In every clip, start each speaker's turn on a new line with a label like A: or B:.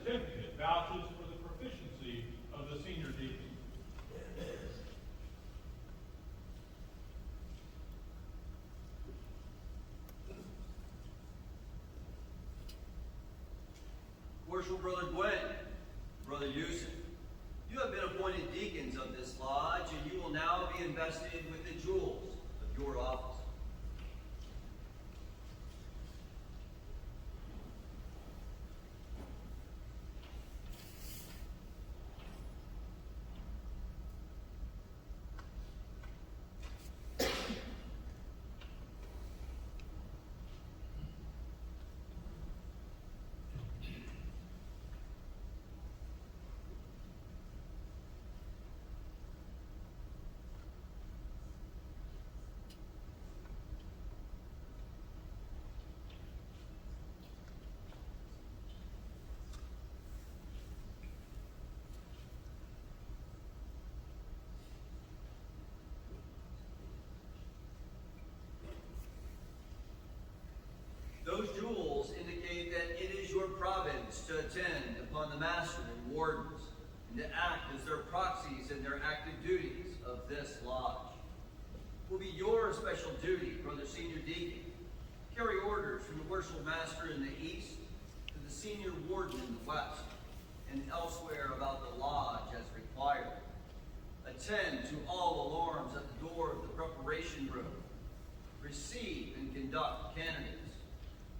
A: certificate vouches for the proficiency of the senior deacon.
B: Worshipful Brother Gwen, Brother Yusuf, you have been appointed deacons of this lodge, and you will now be invested with the jewels of your office. Those jewels indicate that it is your province to attend upon the master and wardens, and to act as their proxies in their active duties of this lodge. It will be your special duty, Brother Senior Deacon, to carry orders from the worshipful master in the east to the senior warden in the west, and elsewhere about the lodge as required. Attend to all alarms at the door of the preparation room. Receive and conduct candidates.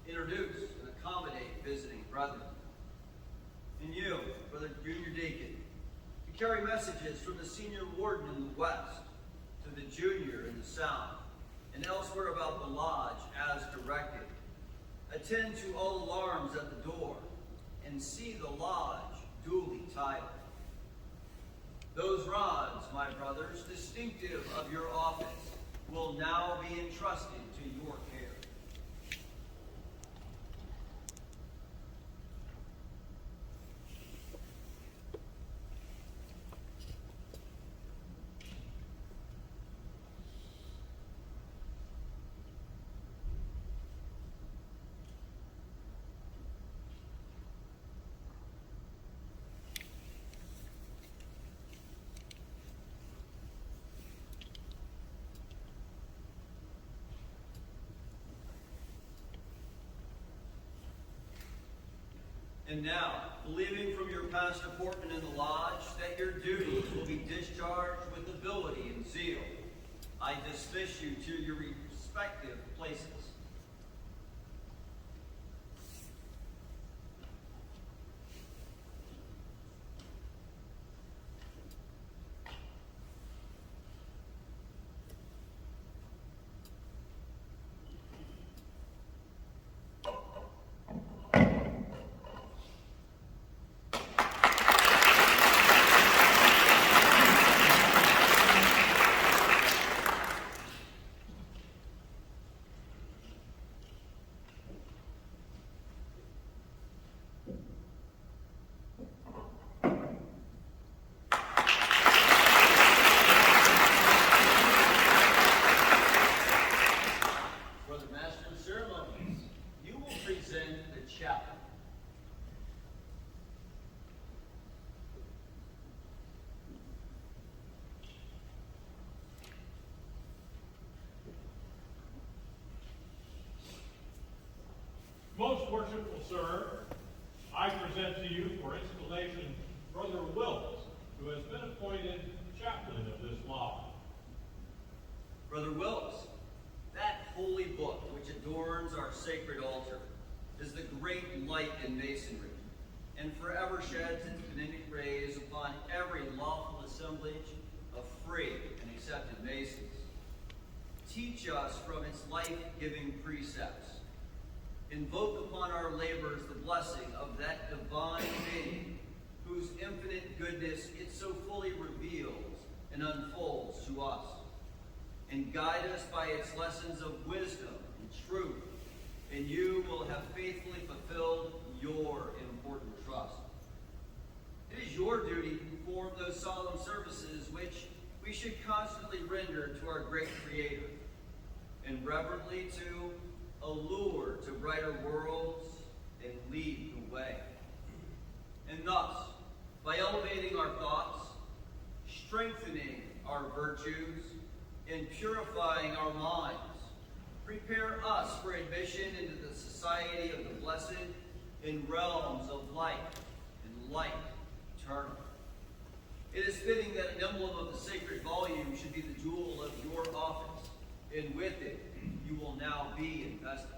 B: Introduce and accommodate visiting brethren. And you, Brother Junior Deacon, to carry messages from the senior warden in the west to the junior in the south, and elsewhere about the lodge as directed. Attend to all alarms at the door, and see the lodge duly titled. Those rods, my brothers, distinctive of your office, will now be entrusted to your care. And now, believing from your past appointment in the lodge that your duties will be discharged with ability and zeal, I dismiss you to your respective places.
A: Most worshipful sir, I present to you for installation Brother Wilkes, who has been appointed chaplain of this lodge.
B: Brother Wilkes, that holy book which adorns our sacred altar is the great light in masonry, and forever sheds its benignant rays upon every lawful assemblage of free and accepted masons. Teach us from its life-giving precepts. Invoke upon our labors the blessing of that divine being, whose infinite goodness it so fully reveals and unfolds to us. And guide us by its lessons of wisdom and truth, and you will have faithfully fulfilled your important trust. It is your duty to perform those solemn services which we should constantly render to our great Creator, and reverently to allure to brighter worlds and lead the way. society of the blessed in realms of light and light eternal. It is fitting that an emblem of the sacred volume should be the jewel of your office, and with it you will now be invested.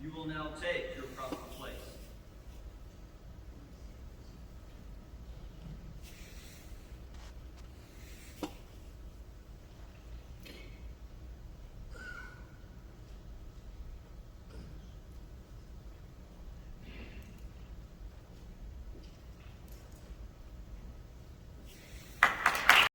B: You will now take your proper place.